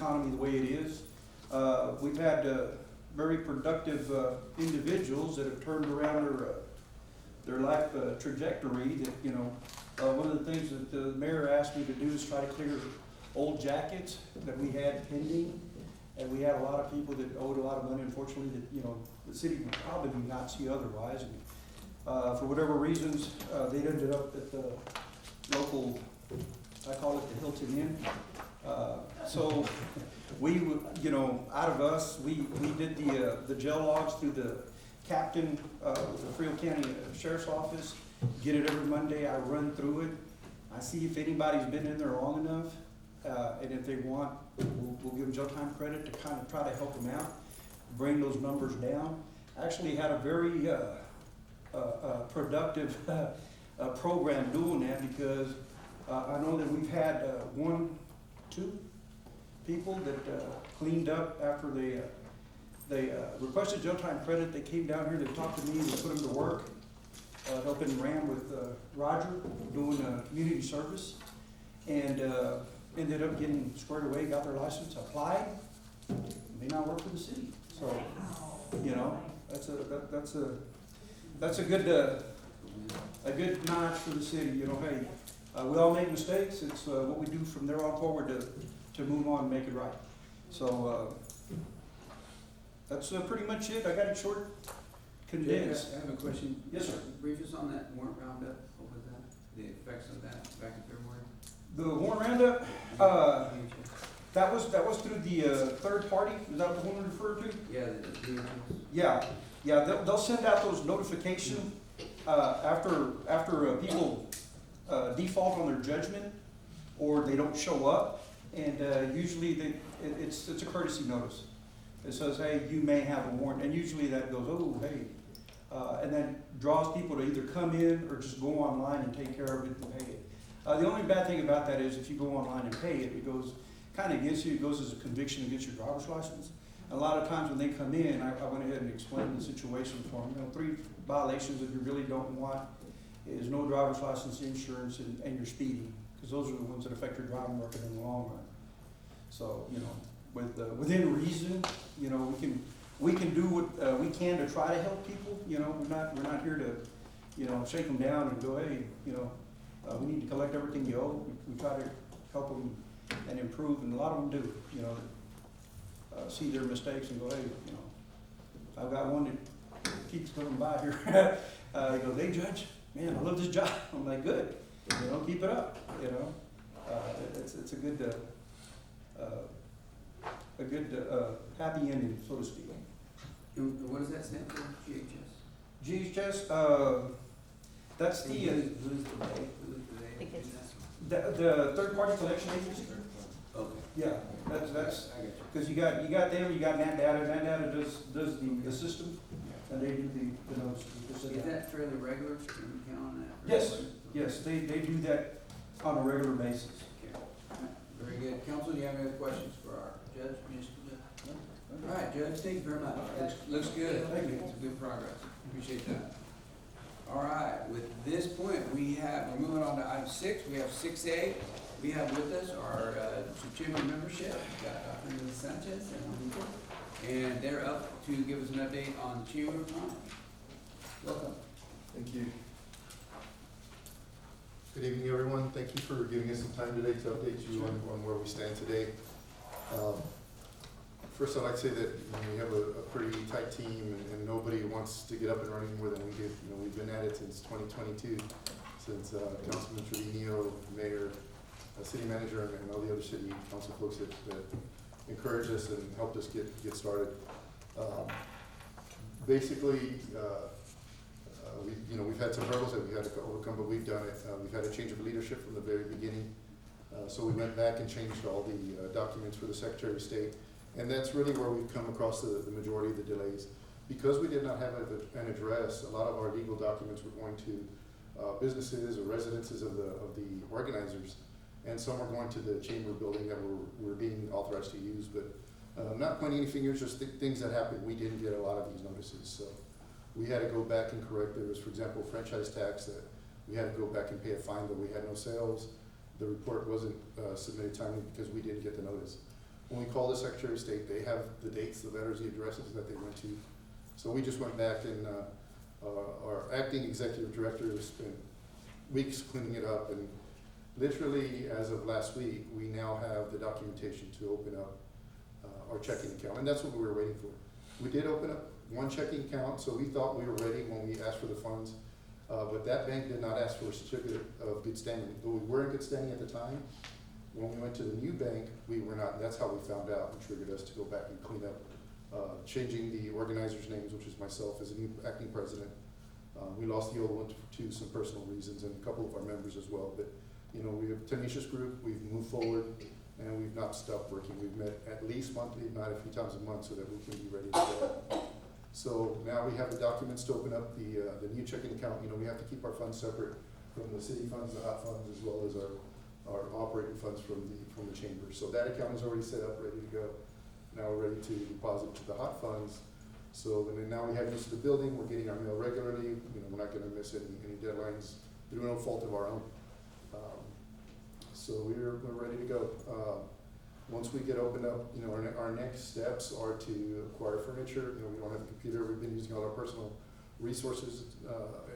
economy the way it is. We've had very productive individuals that have turned around their life trajectory. That, you know, one of the things that the mayor asked me to do is try to clear old jackets that we had pending. And we had a lot of people that owed a lot of money, unfortunately, that, you know, the city would probably not see otherwise. And, for whatever reasons, they ended up at the local, I call it the Hilton Inn. So we, you know, out of us, we did the jail logs through the captain with the Frio County Sheriff's Office. Get it every Monday. I run through it. I see if anybody's been in there long enough, and if they want, we'll give them jail time credit to kind of try to help them out, bring those numbers down. I actually had a very productive program doing that, because I know that we've had two people that cleaned up after they requested jail time credit. They came down here, they talked to me, they put them to work, helping Ram with Roger doing community service, and ended up getting squared away, got their license, applied, may not work for the city. So, you know, that's a good notch for the city. You know, hey, we all make mistakes. It's what we do from there on forward to move on and make it right. So that's pretty much it. I got it short, condensed. I have a question. Yes, sir. Brief us on that warrant roundup. What was that? The effects of that back in February? The warrant roundup, that was through the third party. Is that what the one you referred to? Yeah, the Yeah, they'll send out those notifications after people default on their judgment or they don't show up, and usually it's a courtesy notice. It says, hey, you may have a warrant, and usually that goes, oh, hey, and then draws people to either come in or just go online and take care of it and pay it. The only bad thing about that is if you go online and pay it, it goes kind of against you. It goes as a conviction against your driver's license. A lot of times when they come in, I went ahead and explained the situation for them. You know, 3 violations that you really don't want is no driver's license, insurance, and your speeding, because those are the ones that affect your driving record in the long run. So, you know, within reason, you know, we can do what we can to try to help people. You know, we're not here to, you know, shake them down and go, hey, you know, we need to collect everything you owe. We try to help them and improve, and a lot of them do. You know. See their mistakes and go, hey, you know, I've got one that keeps coming by here. He goes, hey, Judge, man, I love this job. I'm like, good, you know, keep it up. You know, it's a good happy ending, so to speak. And what does that stand for? GHS. GHS, that's the Who's the they? the third party collection agency. Okay. Yeah, that's I got you. because you got them, you got Nat Data. Nat Data does the system, and they do the notices. Is that fairly regular? Can we count on that? Yes, they do that on a regular basis. Okay. Very good. Council, do you have any other questions for our judge, municipal judge? All right, Judge, thank you very much. Looks good. Thank you. It's a good progress. Appreciate that. All right, with this point, we're moving on to item 6. We have 6A. We have with us our chamber membership. We've got Dr. Liz Sanchez and they're up to give us an update on the Chamber of Commerce. Welcome. Thank you. Good evening, everyone. Thank you for giving us some time today to update you on where we stand today. First, I'd like to say that we have a pretty tight team, and nobody wants to get up and running more than we did. You know, we've been at it since 2022, since Councilman Trevino, Mayor, City Manager, and all the other city council folks that encouraged us and helped us get started. Basically, we've had some hurdles that we had to overcome, but we've done it. We've had a change of leadership from the very beginning. So we went back and changed all the documents for the Secretary of State, and that's really where we've come across the majority of the delays. Because we did not have an address, a lot of our legal documents were going to businesses or residences of the organizers, and some were going to the chamber building that we're being authorized to use. But not pointing any fingers, just things that happened. We didn't get a lot of these notices, so we had to go back and correct. There was, for example, franchise tax that we had to go back and pay a fine, but we had no sales. The report wasn't submitted timely because we didn't get the notice. when we call the Secretary of State, they have the dates, the letters, the addresses that they went to. So we just went back and, our acting executive director has spent weeks cleaning it up, and literally, as of last week, we now have the documentation to open up our checking account, and that's what we were waiting for. We did open up one checking account, so we thought we were ready when we asked for the funds, but that bank did not ask for a certificate of good standing. Though we were in good standing at the time, when we went to the new bank, we were not, and that's how we found out and triggered us to go back and clean up, changing the organizers' names, which is myself as a new acting president. We lost the old one to some personal reasons, and a couple of our members as well, but you know, we have a tenacious group, we've moved forward, and we've not stopped working. We've met at least monthly, if not a few times a month, so that we can be ready to go. So now we have the documents to open up the new checking account. You know, we have to keep our funds separate from the city funds, the hot funds, as well as our operating funds from the chamber. So that account is already set up, ready to go. Now we're ready to deposit to the hot funds. So, and then now we have use of the building, we're getting our mail regularly. You know, we're not gonna miss any deadlines through no fault of our own. So we're ready to go. Once we get opened up, you know, our next steps are to acquire furniture. You know, we don't have a computer. We've been using all our personal resources.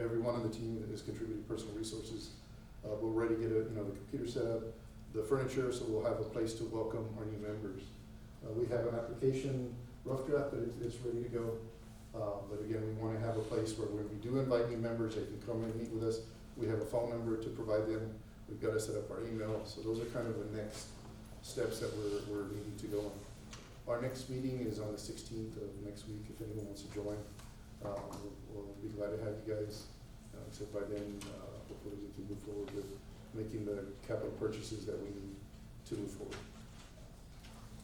Everyone on the team has contributed personal resources. But we're ready to get the computer set up, the furniture, so we'll have a place to welcome our new members. We have an application rough draft, but it's ready to go. But again, we want to have a place where when we do invite new members, they can come and meet with us. We have a phone number to provide them. We've got to set up our email. So those are kind of the next steps that we're needing to go on. Our next meeting is on the 16th of next week. If anyone wants to join, we'll be glad to have you guys. Except by then, hopefully we can move forward with making the capital purchases that we need to move forward.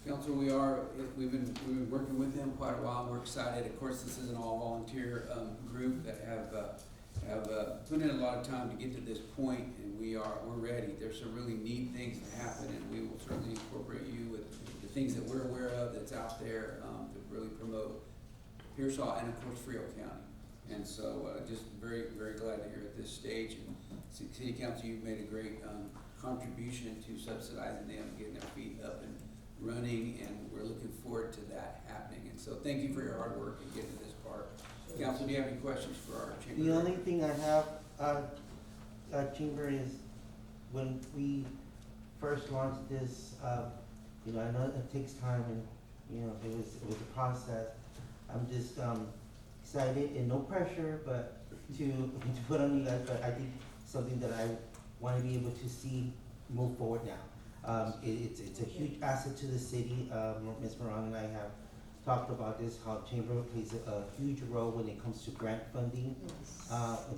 Council, we've been working with them quite a while. We're excited. Of course, this is an all-volunteer group that have put in a lot of time to get to this point, and we're ready. There's some really neat things that happen, and we will certainly incorporate you with the things that we're aware of that's out there to really promote Pearsall and, of course, Frio County. And so just very, very glad that you're at this stage. And City Council, you've made a great contribution to subsidizing them and getting their feet up and running, and we're looking forward to that happening. And so thank you for your hard work in getting to this part. Council, do you have any questions for our chamber? The only thing I have, Chamber, is when we first launched this, you know, I know it takes time and, you know, it was a process. I'm just, excited and no pressure, but to put on you guys, but I think something that I wanna be able to see move forward now. It's a huge asset to the city. Ms. Moran and I have talked about this, how Chamber plays a huge role when it comes to grant funding,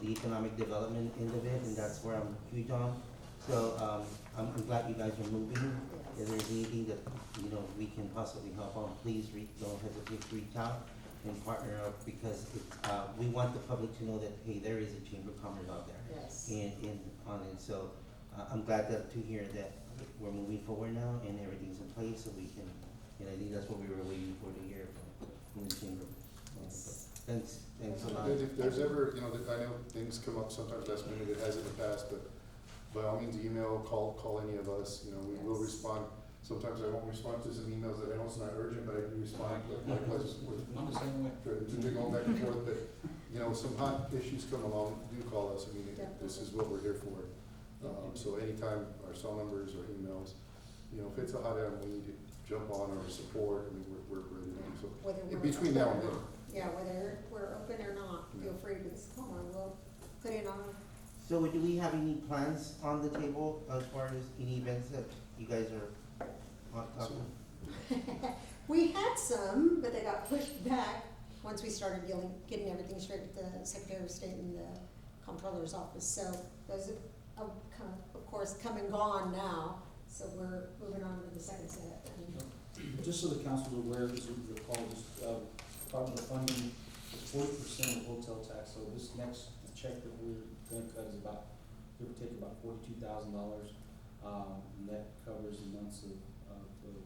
the economic development end of it, and that's where I'm huge on. So, I'm glad you guys are moving. If there's anything that, you know, we can possibly help on, please don't hesitate to reach out and partner up, because we want the public to know that, hey, there is a Chamber of Commerce out there. Yes. And on it, so, I'm glad to hear that we're moving forward now and everything's in place, so we can, and I think that's what we were waiting for to hear from the Chamber. Yes. Thanks a lot. If there's ever, you know, I know things come up sometimes last minute, it has in the past, but by all means, email, call any of us, you know, we will Yes. respond. Sometimes I won't respond to some emails that I know it's not urgent, but I do respond, likewise with, I'm the same way. going back and forth, but, you know, some hot issues come along, do call us. I mean, this is what we're here for. So anytime, our cell numbers or emails, you know, if it's a hot item, we need to jump on or support, I mean, we're ready to, so. Whether In we're between open now or and then. not. Yeah, whether we're open or not, feel Yeah. free to just call and we'll put in our, So do we have any plans on the table as far as any events that you guys are talking? we had some, but they got pushed back once we started getting everything straight with the Secretary of State and the Comptroller's Office. So those have, of course, come and gone now, so we're moving on to the second set. Just so the council is aware, this would recall, just, talking about funding, 40% of hotel tax, so this next check that we're gonna cut is about, give or take about $42,000. And that covers the months of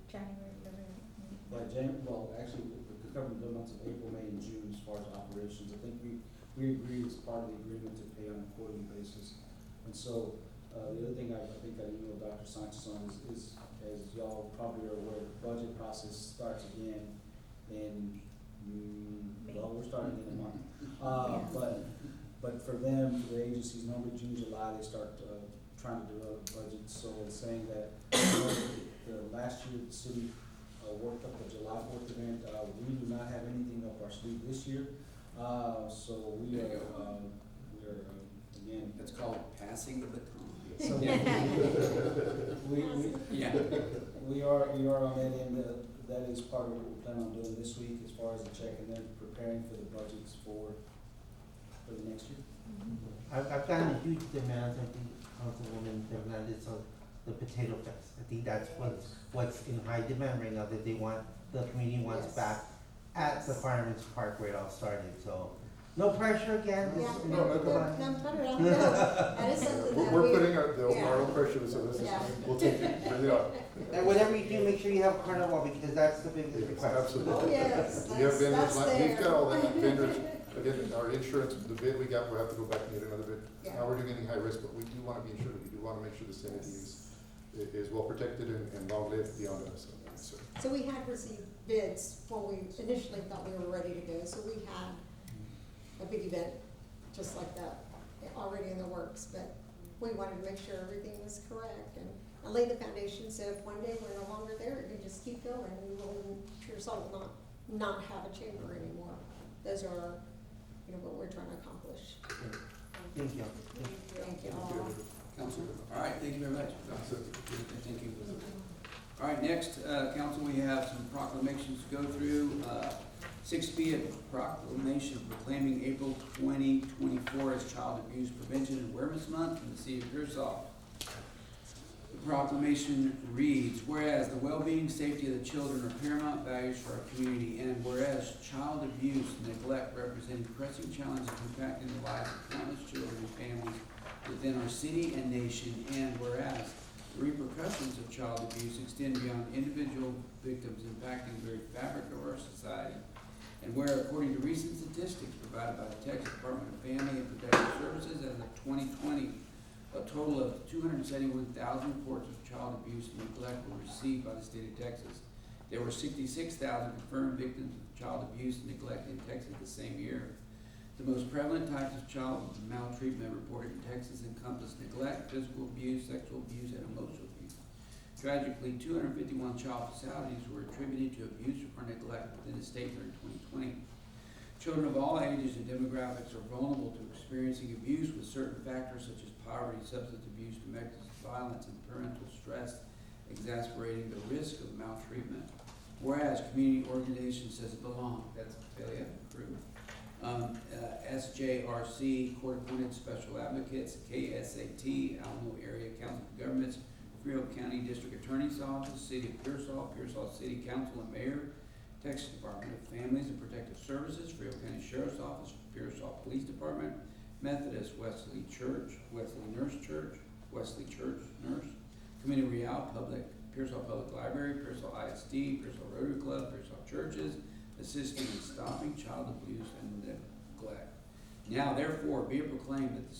January, well, actually, it covers the months of April, May, and June as far as operations. I think we agreed as part of the agreement to pay on a quarterly basis. And so, the other thing I think I emailed Dr. Sanchez on is as y'all probably are aware, the budget process starts again in, well, we're starting in a month. But for them, for the agencies, normally June, July, they start, trying to develop budgets, so it's saying that, the last year, the city, worked up the July 4th event, we do not have anything up our sleeve this year, so we There are, you go. again, It's called passing the baton. so Yeah. we are on that end, that is part of what we plan on doing this week as far as the check, and then preparing for the budgets for the next year. I've gotten a huge demand, I think, Councilwoman Fernandez, on the Potato Fest. I think that's what's in high demand right now, that they want, the community wants Yes. back at the Fireman's Park where it all started, so. No pressure again. Yeah, it's- No, no, no. no, put it on, no, that is something that We're we. putting our yeah. own pressure, so this is, Yeah. we'll take it, bring it up. And whatever you do, make sure you have Carnival, because that's the biggest Yes, request. absolutely. Oh, yes, We have that's vendors, there. we've got all that, vendors, again, our insurance, the bid we got, we'll have to go back and get another bid. Yeah. Now, we're doing any high risk, but we do wanna be insured, we do wanna make sure the sanity is well protected and long lived beyond us, so. So we had received bids when we initially thought we were ready to go, so we had a big event just like that already in the works, but we wanted to make sure everything was correct and lay the foundation, so if one day we're no longer there, it can just keep going, we will, Pearsall will not have a chamber anymore. Those are, what we're trying to accomplish. Thank you. Thank you all. Council, all right, thank you very much. Thank you. All right, next, council, we have some proclamations to go through. 6B, a proclamation proclaiming April 2024 as Child Abuse Prevention and Awareness Month in the city of Pearsall. The proclamation reads, whereas the well-being, safety of the children are paramount values for our community, and whereas child abuse and neglect represent pressing challenges impacting the lives of countless children and families within our city and nation, and whereas the repercussions of child abuse extend beyond individual victims, impacting the very fabric of our society, and where, according to recent statistics provided by the Texas Department of Family and Protective Services as of 2020, a total of 271,000 reports of child abuse and neglect were received by the state of Texas. There were 66,000 confirmed victims of child abuse and neglect in Texas the same year. The most prevalent types of child maltreatment reported in Texas encompass neglect, physical abuse, sexual abuse, and emotional abuse. Tragically, 251 child fatalities were attributed to abuse or neglect within the state during 2020. Children of all ages and demographics are vulnerable to experiencing abuse, with certain factors such as poverty, substance abuse, domestic violence, and parental stress exacerbating the risk of maltreatment. Whereas community organizations such as Belong, that's Failure Group, SJRC, Court-Appointed Special Advocates, KSAT, Alamo Area Council of Governments, Freehold County District Attorney's Office, City of Pearsall, Pearsall City Council and Mayor, Texas Department of Families and Protective Services, Freehold County Sheriff's Office, Pearsall Police Department, Methodist Wesley Church, Wesley Nurse Church, Wesley Church Nurse, Community Real Public, Pearsall Public Library, Pearsall ISD, Pearsall Rotary Club, Pearsall Churches, assisting in stopping child abuse and neglect. Now therefore be it proclaimed that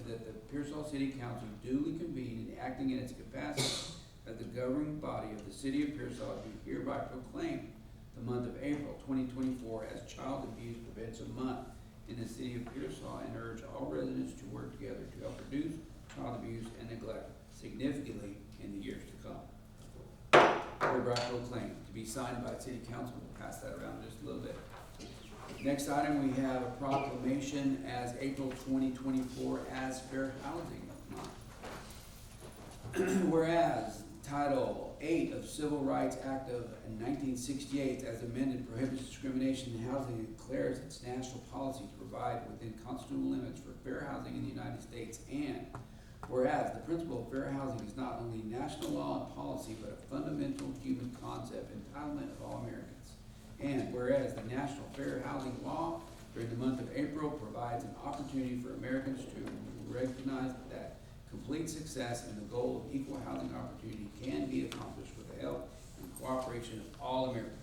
the Pearsall City Council duly convened and acting in its capacity as the governing body of the city of Pearsall, do hereby proclaim the month of April 2024 as Child Abuse Prevention Month in the city of Pearsall, and urge all residents to work together to help reduce child abuse and neglect significantly in the years to come. Hereby proclaimed, to be signed by City Council. We'll pass that around just a little bit. Next item, we have a proclamation as April 2024 as Fair Housing Month. Whereas Title 8 of Civil Rights Act of 1968, as amended, prohibits discrimination in housing and declares its national policy to provide within constitutional limits for fair housing in the United States. And whereas the principle of fair housing is not only national law and policy, but a fundamental human concept, entitlement of all Americans. And whereas the National Fair Housing Law during the month of April provides an opportunity for Americans to recognize that complete success and the goal of equal housing opportunity can be accomplished with the help and cooperation of all Americans.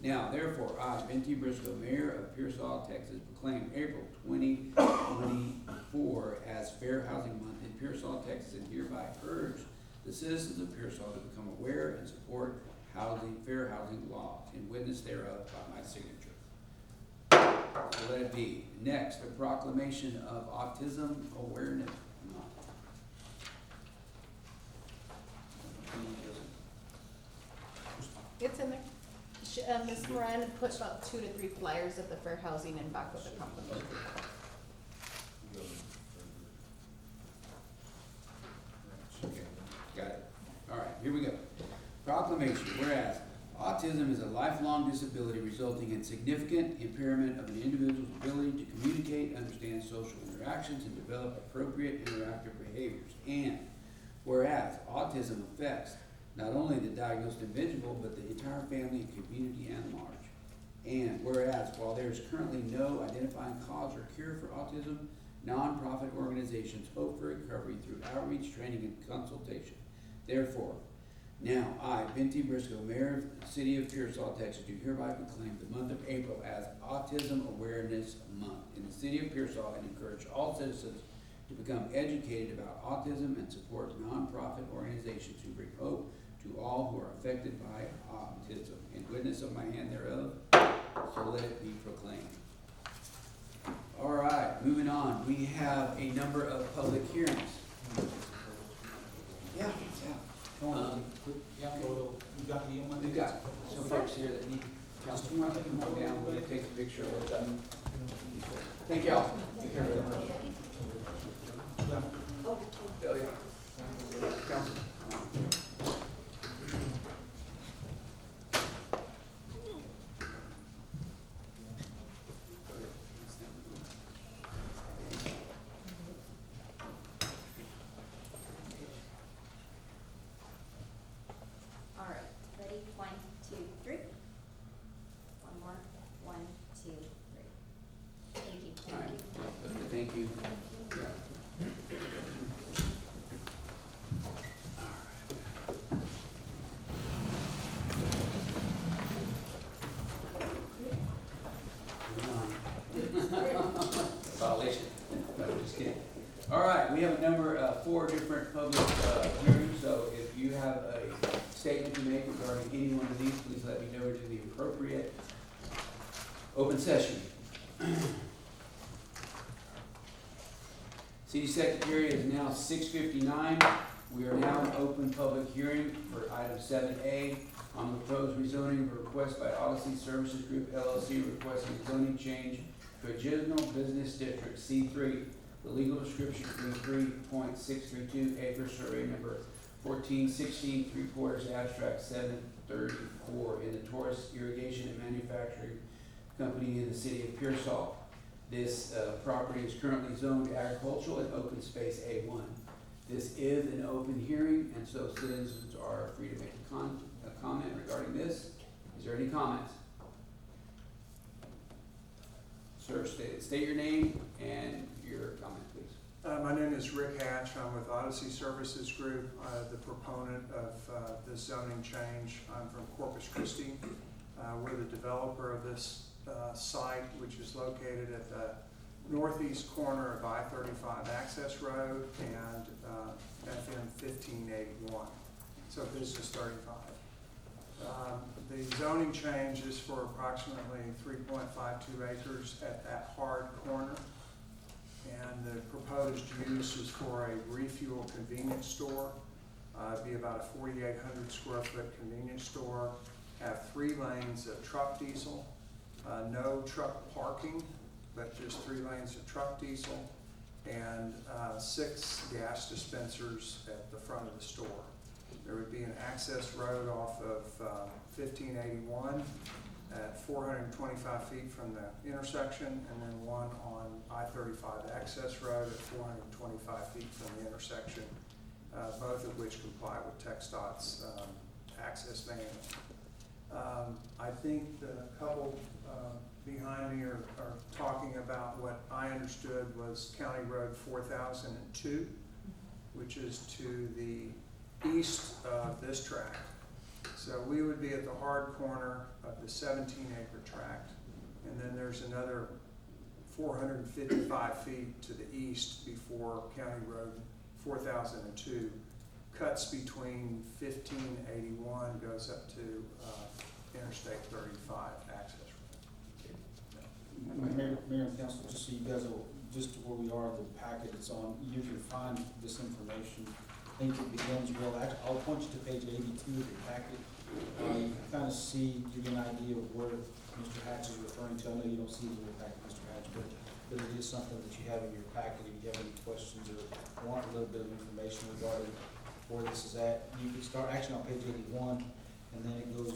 Now, therefore, I, Ben T. Briscoe, Mayor of Pearsall, Texas, proclaim April 2024 as Fair Housing Month in Pearsall, Texas, and hereby urge the citizens of Pearsall to become aware and support fair housing laws and witness thereof by my signature. So let it be. Next, a proclamation of Autism Awareness Month. It's in there. Ms. Moran put about 2 to 3 flyers at the fair housing and back with the company. Okay, got it. All right, here we go. Proclamation, whereas autism is a lifelong disability resulting in significant impairment of an individual's ability to communicate, understand social interactions, and develop appropriate interactive behaviors. And whereas autism affects not only the diagnosed individual, but the entire family and community at large. And whereas while there is currently no identifying cause or cure for autism, nonprofit organizations hope for recovery through outreach, training, and consultation. Therefore, now I, Benty Briscoe, Mayor of the City of Pearsall, Texas, do hereby proclaim the month of April as Autism Awareness Month in the City of Pearsall and encourage all citizens to become educated about autism and support nonprofit organizations who bring hope to all who are affected by autism. In witness of my hand thereof, so let it be proclaimed. All right, moving on. We have a number of public hearings. Yeah. Come on, yeah, go, you got the one? We've got some folks here that need, Council, you want to come down, we're gonna take a picture of them. Thank y'all. Take care of them. Oh, yeah. Council. All right, ready? 1, 2, 3. One more. 1, 2, 3. Thank you. All right, thank you. Yeah. Violation. No, just kidding. All right, we have a number of 4 different public hearings, so if you have a statement to make regarding any one of these, please let me know to the appropriate open session. City Secretary, it is now 6:59. We are now in open public hearing for item 7A on the proposed rezoning of a request by Odyssey Services Group LLC requesting zoning change to a general business district C3. The legal description being 3.632 acres, survey number 1416, 3/4 abstract 734 in the Taurus Irrigation and Manufacturing Company in the city of Pearsall. This property is currently zoned agricultural and open space A1. This is an open hearing, and so citizens are free to make a comment regarding this. Is there any comments? Sir, state your name and your comment, please. My name is Rick Hatch. I'm with Odyssey Services Group, the proponent of this zoning change. I'm from Corpus Christi. We're the developer of this site, which is located at the northeast corner of I-35 Access Road and FM 1581, so Business 35. The zoning change is for approximately 3.52 acres at that hard corner. And the proposed use is for a refuel convenience store. It'd be about a 4,800 square foot convenience store. Have 3 lanes of truck diesel, no truck parking, but just 3 lanes of truck diesel, and 6 gas dispensers at the front of the store. There would be an access road off of 1581 at 425 feet from the intersection, and then one on I-35 access road at 425 feet from the intersection, both of which comply with TxDOT's access manual. I think the couple behind me are talking about what I understood was County Road 4002, which is to the east of this tract. So we would be at the hard corner of the 17-acre tract, and then there's another 455 feet to the east before County Road 4002 cuts between 1581 goes up to Interstate 35 access road. Mayor and council, just so you guys are, just where we are, the packet it's on, you can find this information. I think it begins real, actually, I'll point you to page 82 of the packet. You can kind of see, give you an idea of where Mr. Hatch is referring to. I know you don't see it in your packet, Mr. Hatch, but it is something that you have in your packet. If you have any questions or want a little bit of information regarding where this is at, you can start, actually on page 81, and then it goes